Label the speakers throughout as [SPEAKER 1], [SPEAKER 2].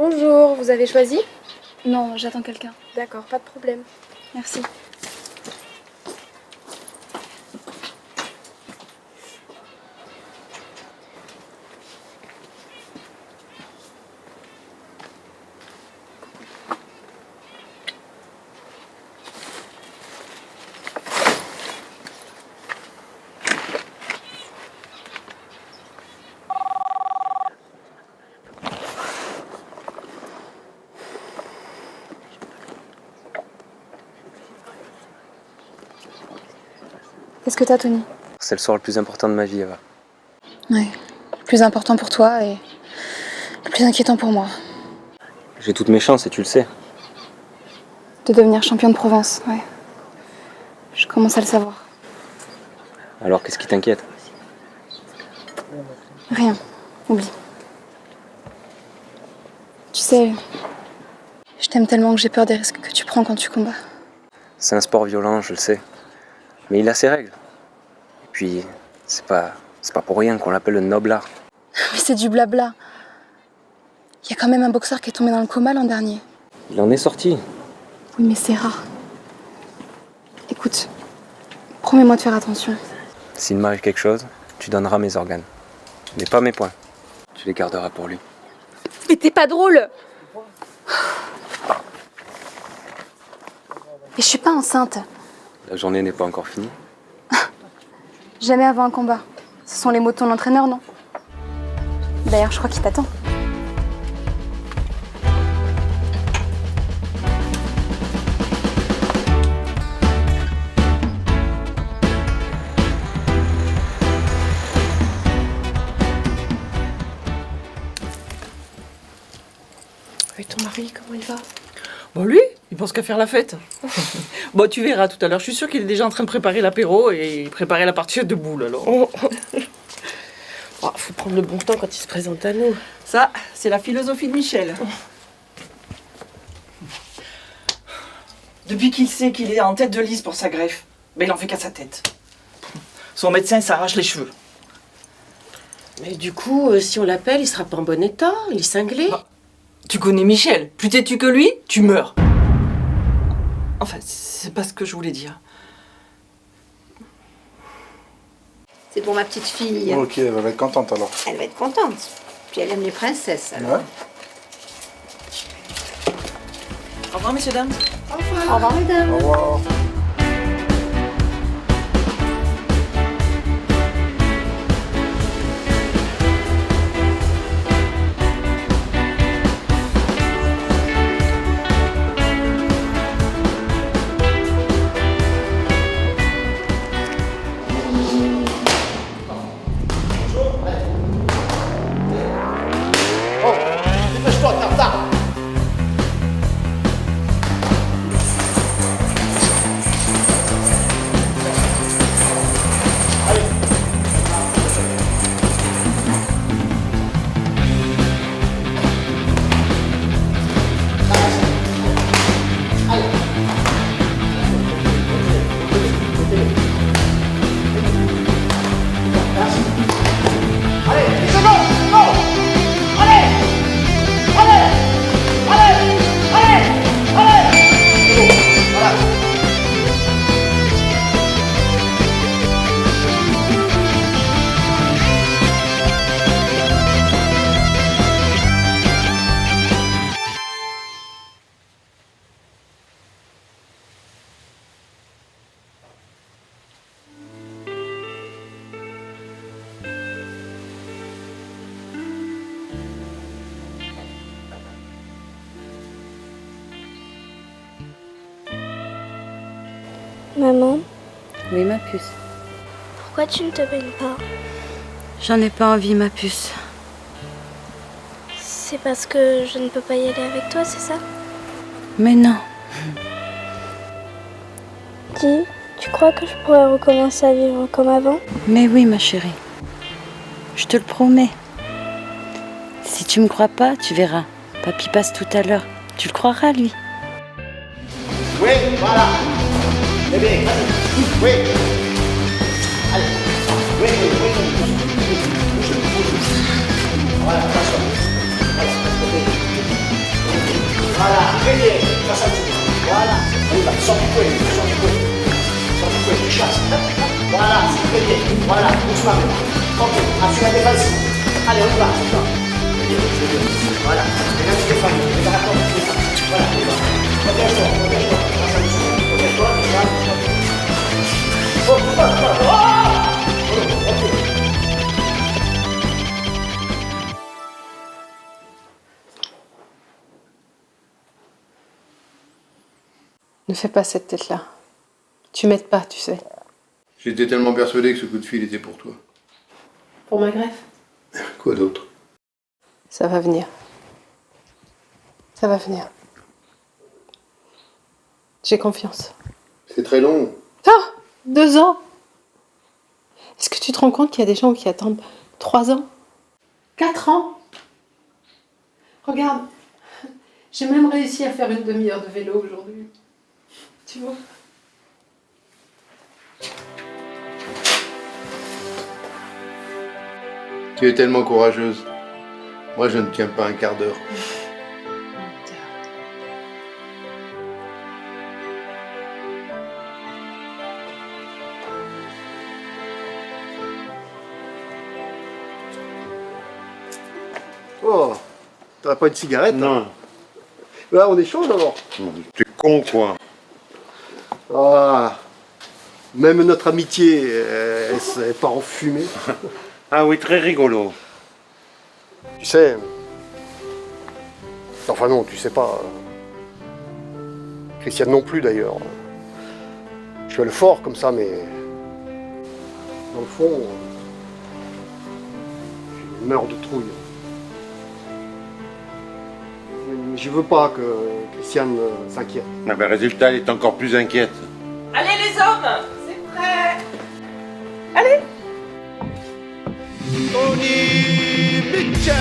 [SPEAKER 1] Bonjour, vous avez choisi?
[SPEAKER 2] Non, j'attends quelqu'un.
[SPEAKER 1] D'accord, pas de problème.
[SPEAKER 2] Merci. Qu'est-ce que t'as, Tony?
[SPEAKER 3] C'est le soir le plus important de ma vie, Eva.
[SPEAKER 2] Ouais. Le plus important pour toi et le plus inquiétant pour moi.
[SPEAKER 3] J'ai toutes mes chances et tu le sais.
[SPEAKER 2] De devenir champion de Provence, ouais. Je commence à le savoir.
[SPEAKER 3] Alors qu'est-ce qui t'inquiète?
[SPEAKER 2] Rien. Oublie. Tu sais, je t'aime tellement que j'ai peur des risques que tu prends quand tu combats.
[SPEAKER 3] C'est un sport violent, je le sais. Mais il a ses règles. Et puis, c'est pas pour rien qu'on l'appelle le noble art.
[SPEAKER 2] Mais c'est du blabla. Il y a quand même un boxeur qui est tombé dans le coma l'an dernier.
[SPEAKER 3] Il en est sorti.
[SPEAKER 2] Oui, mais c'est rare. Écoute, promets-moi de faire attention.
[SPEAKER 3] S'il m'arrive quelque chose, tu donneras mes organes. Mais pas mes poings. Tu les garderas pour lui.
[SPEAKER 1] Mais t'es pas drôle!
[SPEAKER 2] Et je suis pas enceinte.
[SPEAKER 3] La journée n'est pas encore finie.
[SPEAKER 2] Jamais avant un combat. Ce sont les mots de ton entraîneur, non? D'ailleurs, je crois qu'il t'attend.
[SPEAKER 1] Et ton mari, comment il va?
[SPEAKER 4] Bon, lui, il pense qu'à faire la fête. Bon, tu verras tout à l'heure. Je suis sûre qu'il est déjà en train de préparer l'apéro et préparer la partie de boules, alors.
[SPEAKER 1] Faut prendre le bon temps quand il se présente à nous.
[SPEAKER 4] Ça, c'est la philosophie de Michel. Depuis qu'il sait qu'il est en tête de liste pour sa greffe, ben il en fait qu'à sa tête. Son médecin s'arrache les cheveux.
[SPEAKER 1] Mais du coup, si on l'appelle, il sera pas en bon état, il est cinglé.
[SPEAKER 4] Bah, tu connais Michel. Plus têtu que lui, tu meurs. Enfin, c'est pas ce que je voulais dire.
[SPEAKER 5] C'est pour ma petite fille.
[SPEAKER 6] Ok, elle va être contente alors.
[SPEAKER 5] Elle va être contente. Puis elle aime les princesses, alors.
[SPEAKER 6] Ouais.
[SPEAKER 4] Au revoir, messieurs, dames.
[SPEAKER 5] Au revoir, mesdames.
[SPEAKER 6] Au revoir.
[SPEAKER 7] Maman,
[SPEAKER 8] Oui, ma puce.
[SPEAKER 7] pourquoi tu ne te baignes pas?
[SPEAKER 8] J'en ai pas envie, ma puce.
[SPEAKER 7] C'est parce que je ne peux pas y aller avec toi, c'est ça?
[SPEAKER 8] Mais non.
[SPEAKER 7] Dis, tu crois que je pourrais recommencer à vivre comme avant?
[SPEAKER 8] Mais oui, ma chérie. Je te le promets. Si tu me crois pas, tu verras. Papy passe tout à l'heure. Tu le croiras, lui.
[SPEAKER 9] Oui, voilà. Bébé, vas-y. Oui. Allez. Oui, oui, oui. Bouge, bouge. Voilà, attention. Voilà, Voilà, très bien. Ça, ça tourne. Voilà. On y va. Sors du coin, sors du coin. Sors du coin, tu chasses. Voilà, c'est très bien. Voilà, doucement maintenant. Ok, assume la défensive. Allez, on y va, on y va. C'est bien. Voilà. Maintenant, tu défends. Tu vas rapporter, tu défends. Voilà, on y va. Protège-toi, protège-toi. Protège-toi, déjà. Oh, putain, putain. Oh, ok.
[SPEAKER 1] Ne fais pas cette tête-là. Tu m'aides pas, tu sais.
[SPEAKER 6] J'étais tellement persuadé que ce coup de fil était pour toi.
[SPEAKER 1] Pour ma greffe,
[SPEAKER 6] Quoi d'autre?
[SPEAKER 1] ça va venir. Ça va venir. J'ai confiance.
[SPEAKER 6] C'est très long.
[SPEAKER 1] Ah, 2 ans. Est-ce que tu te rends compte qu'il y a des gens qui attendent 3 ans, 4 ans? Regarde, j'ai même réussi à faire une demi-heure de vélo aujourd'hui. Tu vois?
[SPEAKER 6] Tu es tellement courageuse. Moi, je ne tiens pas un quart d'heure.
[SPEAKER 9] Oh, t'aurais pas une cigarette?
[SPEAKER 10] Non.
[SPEAKER 9] Là, on échange alors.
[SPEAKER 10] T'es con, quoi.
[SPEAKER 9] Ah, même notre amitié, elle part en fumée.
[SPEAKER 10] Ah oui, très rigolo.
[SPEAKER 9] Tu sais... Enfin non, tu sais pas. Christiane non plus d'ailleurs. Je fais le fort comme ça, mais... Dans le fond... Je meurs de trouille. Mais je veux pas que Christiane s'inquiète.
[SPEAKER 10] Ah ben, résultat, elle est encore plus inquiète.
[SPEAKER 4] Allez les hommes, c'est prêt. Allez.
[SPEAKER 9] Tony Mitchell.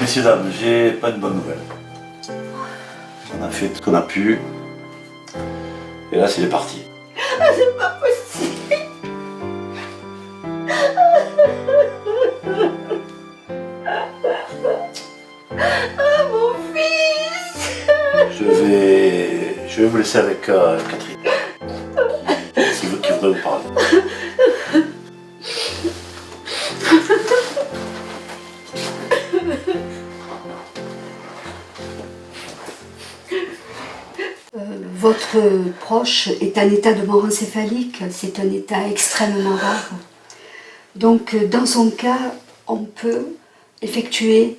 [SPEAKER 11] Messieurs, dames, j'ai pas une bonne nouvelle. On a fait tout ce qu'on a pu. Et là, c'est parti.
[SPEAKER 5] Ah, c'est pas possible. Ah, mon fils.
[SPEAKER 11] Je vais vous laisser avec Catherine. Qui voudrait vous parler.
[SPEAKER 12] Votre proche est en état de mort encéphalique, c'est un état extrêmement rare. Donc dans son cas, on peut effectuer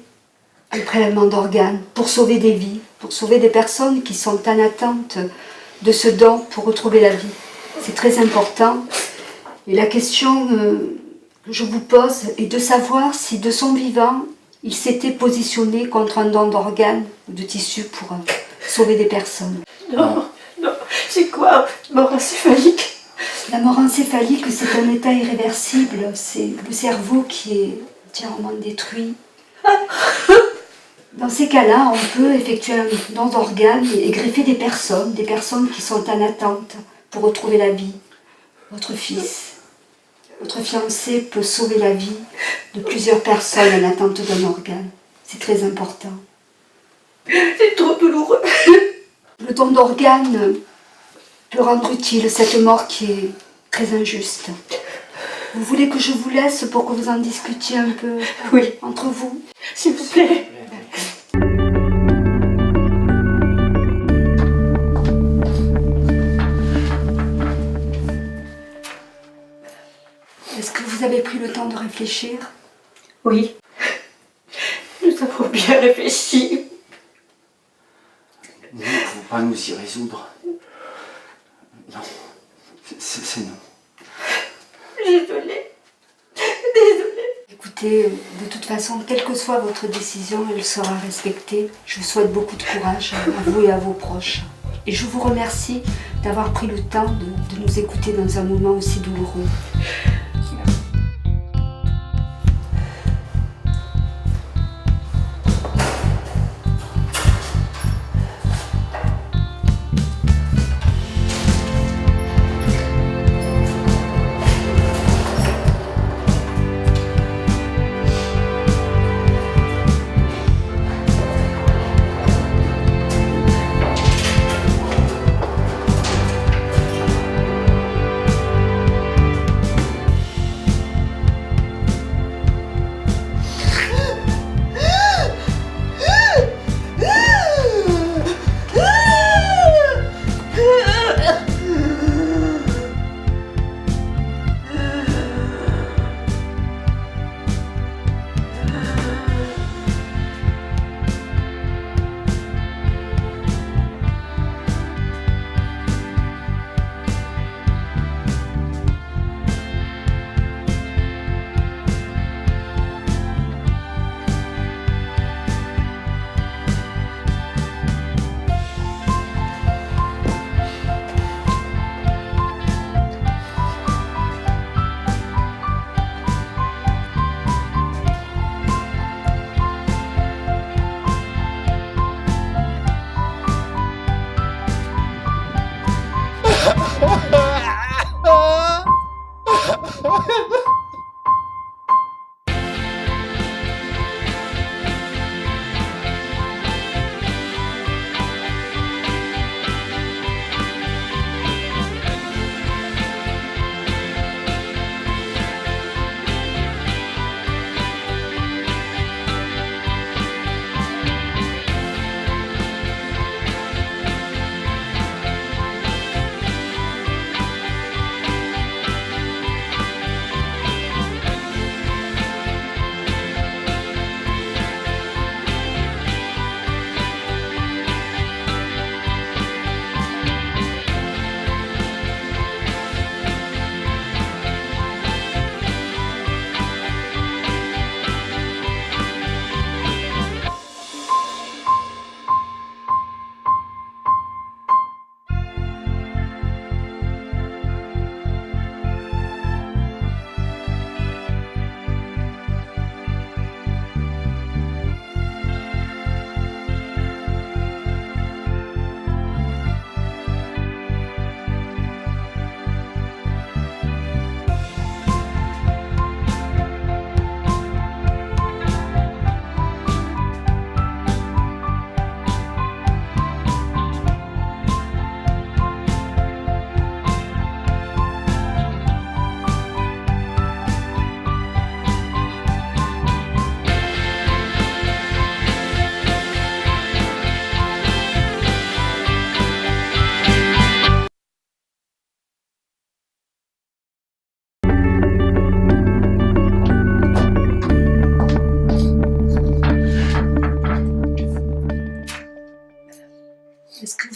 [SPEAKER 12] un prélèvement d'organes pour sauver des vies, pour sauver des personnes qui sont en attente de ce don pour retrouver la vie. C'est très important. Et la question que je vous pose est de savoir si de son vivant, il s'était positionné contre un don d'organes ou de tissus pour sauver des personnes.
[SPEAKER 5] Non, non, c'est quoi mort encéphalique?
[SPEAKER 12] La mort encéphalique, c'est un état irréversible. C'est le cerveau qui est entièrement détruit. Dans ces cas-là, on peut effectuer un don d'organes et greffer des personnes qui sont en attente pour retrouver la vie. Votre fils, votre fiancé peut sauver la vie de plusieurs personnes en attente d'un organe. C'est très important.
[SPEAKER 5] C'est trop douloureux.
[SPEAKER 12] Le don d'organes peut rendre utile cette mort qui est très injuste. Vous voulez que je vous laisse pour que vous en discutiez un peu entre vous?
[SPEAKER 5] S'il vous plaît.
[SPEAKER 12] Est-ce que vous avez pris le temps de réfléchir?
[SPEAKER 5] Oui. Nous avons bien réfléchi.
[SPEAKER 11] Nous ne pouvons pas nous y résoudre. Non, c'est non.
[SPEAKER 5] Désolée. Désolée.
[SPEAKER 12] Écoutez, de toute façon, quelle que soit votre décision, elle sera respectée. Je vous souhaite beaucoup de courage à vous et à vos proches. Et je vous remercie d'avoir pris le temps de nous écouter dans un moment aussi douloureux.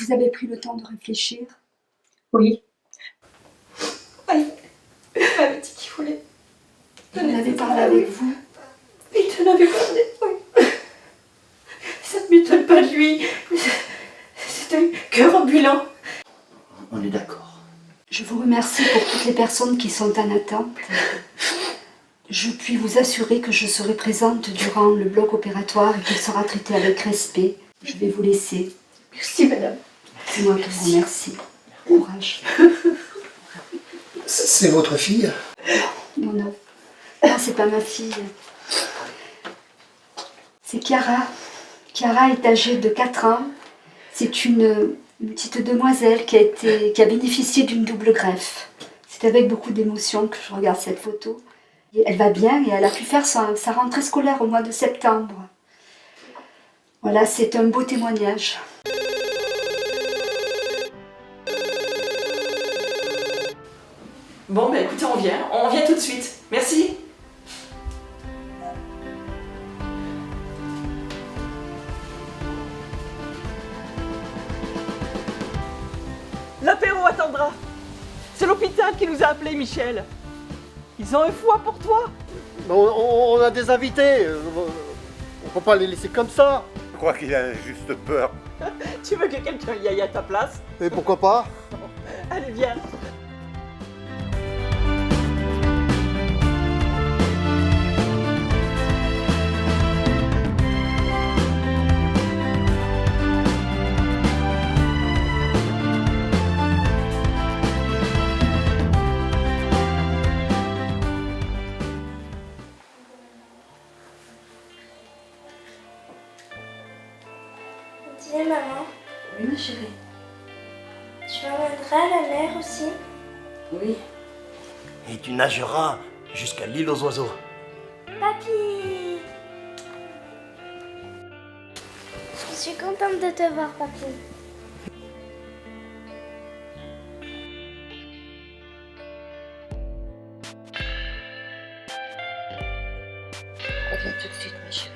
[SPEAKER 12] Vous avez pris le temps de réfléchir?
[SPEAKER 5] Oui. Oui. Il m'avait dit qu'il voulait.
[SPEAKER 12] Il en avait parlé avec vous?
[SPEAKER 5] Il te l'avait parlé, oui. Ça ne m'étonne pas de lui. C'est un cœur ambulant.
[SPEAKER 9] On est d'accord.
[SPEAKER 12] Je vous remercie pour toutes les personnes qui sont en attente. Je puis vous assurer que je serai présente durant le bloc opératoire et qu'il sera traité avec respect. Je vais vous laisser.
[SPEAKER 5] Merci, madame.
[SPEAKER 12] C'est moi qui vous remercie. Courage.
[SPEAKER 9] C'est votre fille?
[SPEAKER 12] Non, non. Non, c'est pas ma fille. C'est Chiara. Chiara est âgée de 4 ans. C'est une petite demoiselle qui a bénéficié d'une double greffe. C'est avec beaucoup d'émotion que je regarde cette photo. Et elle va bien et elle a pu faire sa rentrée scolaire au mois de septembre. Voilà, c'est un beau témoignage.
[SPEAKER 4] Bon, bah écoutez, on vient tout de suite. Merci. L'apéro attendra. C'est l'hôpital qui nous a appelés, Michel. Ils ont un foie pour toi.
[SPEAKER 9] On a des invités. On peut pas les laisser comme ça.
[SPEAKER 10] Je crois qu'il a juste peur.
[SPEAKER 4] Tu veux que quelqu'un y aille à ta place?
[SPEAKER 9] Et pourquoi pas?
[SPEAKER 4] Allez, viens.
[SPEAKER 7] Dis maman,
[SPEAKER 8] Oui, ma chérie.
[SPEAKER 7] tu m'emmèneras à la mer aussi?
[SPEAKER 8] Oui.
[SPEAKER 9] Et tu nageras jusqu'à l'île aux oiseaux.
[SPEAKER 7] Papy! Je suis contente de te voir, papy.
[SPEAKER 8] Reviens tout de suite, ma chérie.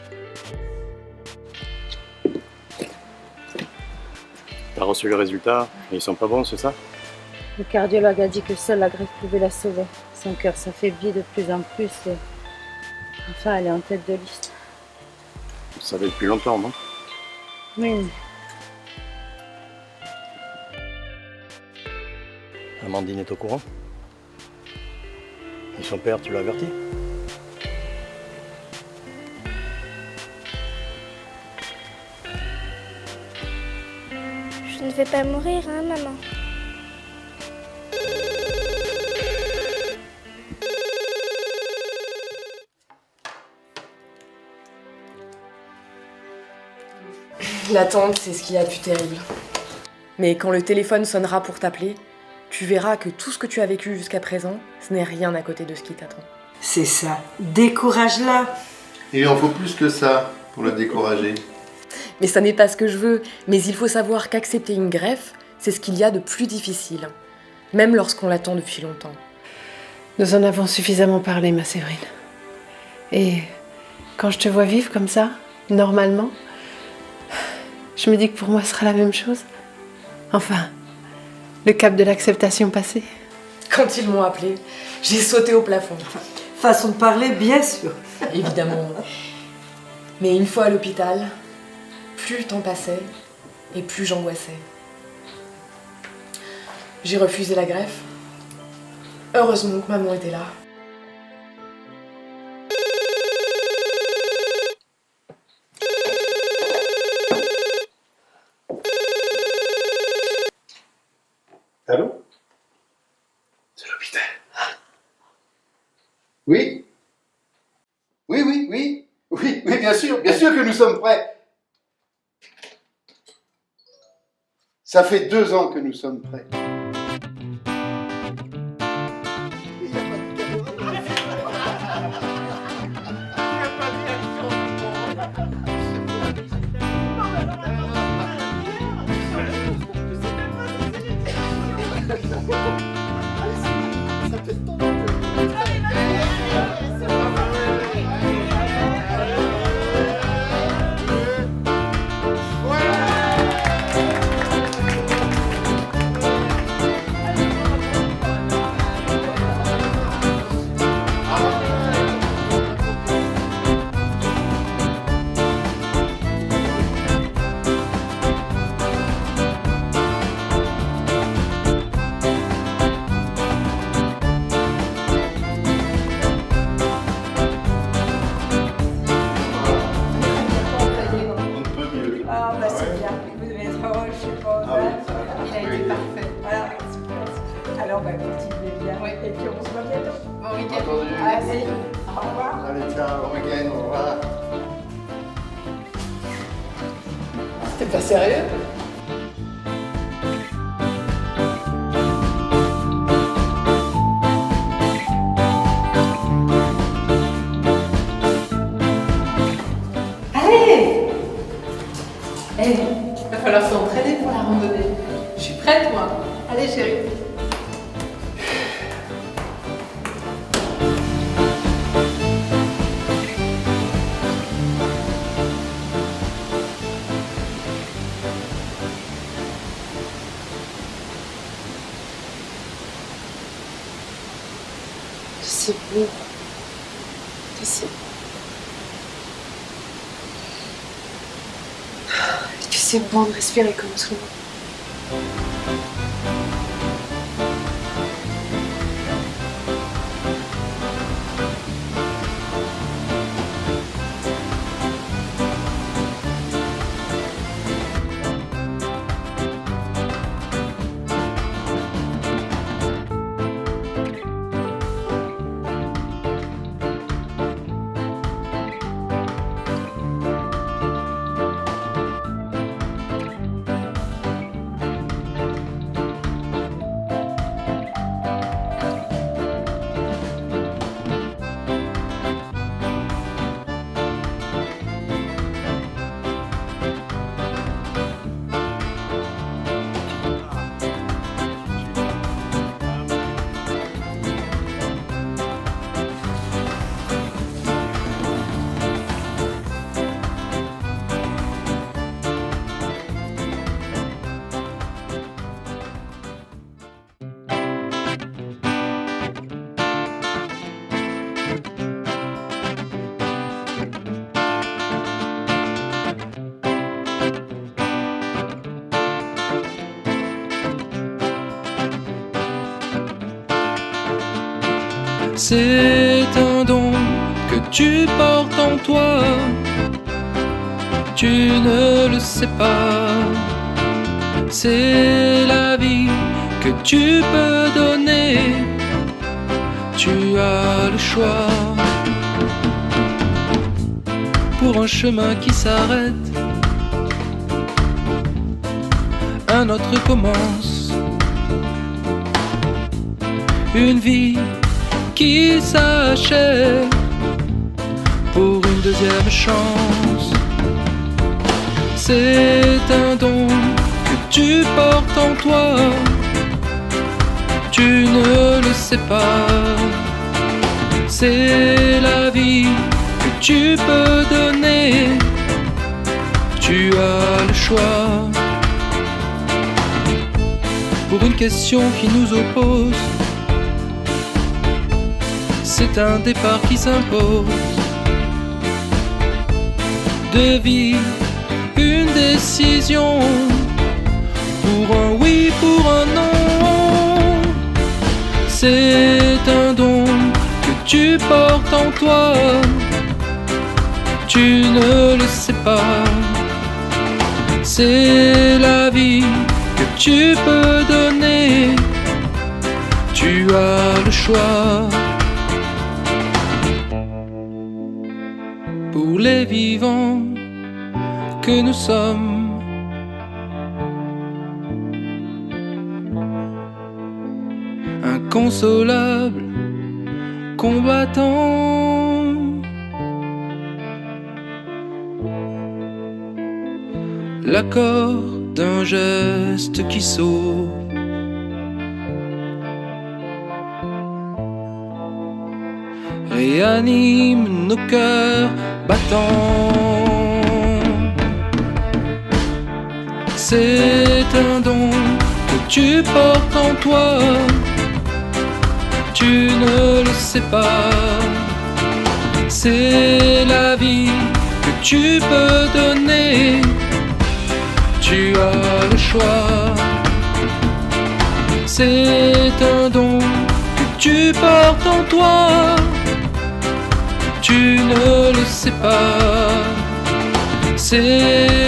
[SPEAKER 13] T'as reçu les résultats, et ils sont pas bons, c'est ça?
[SPEAKER 8] Le cardiologue a dit que seule la greffe pouvait la sauver. Son cœur s'affaiblit de plus en plus et... Enfin, elle est en tête de liste.
[SPEAKER 13] Vous savez depuis longtemps, non?
[SPEAKER 8] Oui.
[SPEAKER 13] Amandine est au courant? Et son père, tu l'as averti?
[SPEAKER 7] Je ne vais pas mourir, hein, maman?
[SPEAKER 14] L'attente, c'est ce qu'il y a de plus terrible. Mais quand le téléphone sonnera pour t'appeler, tu verras que tout ce que tu as vécu jusqu'à présent, ce n'est rien à côté de ce qui t'attend.
[SPEAKER 5] C'est ça. Décourage-la.
[SPEAKER 6] Il en faut plus que ça pour la décourager.
[SPEAKER 14] Mais ça n'est pas ce que je veux. Mais il faut savoir qu'accepter une greffe, c'est ce qu'il y a de plus difficile. Même lorsqu'on l'attend depuis longtemps.
[SPEAKER 1] Nous en avons suffisamment parlé, ma Séverine. Et quand je te vois vivre comme ça, normalement, je me dis que pour moi, ce sera la même chose. Enfin, le cap de l'acceptation passé.
[SPEAKER 14] Quand ils m'ont appelé, j'ai sauté au plafond.
[SPEAKER 5] Façon de parler, bien sûr.
[SPEAKER 14] Évidemment. Mais une fois à l'hôpital, plus le temps passait et plus j'angoissais. J'ai refusé la greffe. Heureusement que maman était là.
[SPEAKER 6] Allô? C'est l'hôpital. Oui? Oui, bien sûr que nous sommes prêts. Ça fait 2 ans que nous sommes prêts. entendu.
[SPEAKER 5] Merci. Au revoir.
[SPEAKER 6] Allez, ciao, bon week-end, au revoir.
[SPEAKER 5] T'es pas sérieux? Allez! Va falloir s'entraîner pour la randonnée. Je suis prête, moi. Allez, chérie.
[SPEAKER 1] C'est bon. C'est bon. Est-ce que c'est bon de respirer comme tout le monde?
[SPEAKER 15] C'est un don que tu portes en toi, tu ne le sais pas. C'est la vie que tu peux donner, tu as le choix. Pour un chemin qui s'arrête, un autre commence. Une vie qui s'achève pour une deuxième chance. C'est un don que tu portes en toi, tu ne le sais pas. C'est la vie que tu peux donner, tu as le choix. Pour une question qui nous oppose, c'est un départ qui s'impose. Deux vies, une décision, pour un oui, pour un non. C'est un don que tu portes en toi, tu ne le sais pas. C'est la vie que tu peux donner, tu as le choix. Pour les vivants que nous sommes, inconsolables combattants, l'accord d'un geste qui sauve. Réanime nos cœurs battants. C'est un don que tu portes en toi, tu ne le sais pas. C'est la vie que tu peux donner, tu as le choix. C'est un don que tu portes en toi, tu ne le sais pas. C'est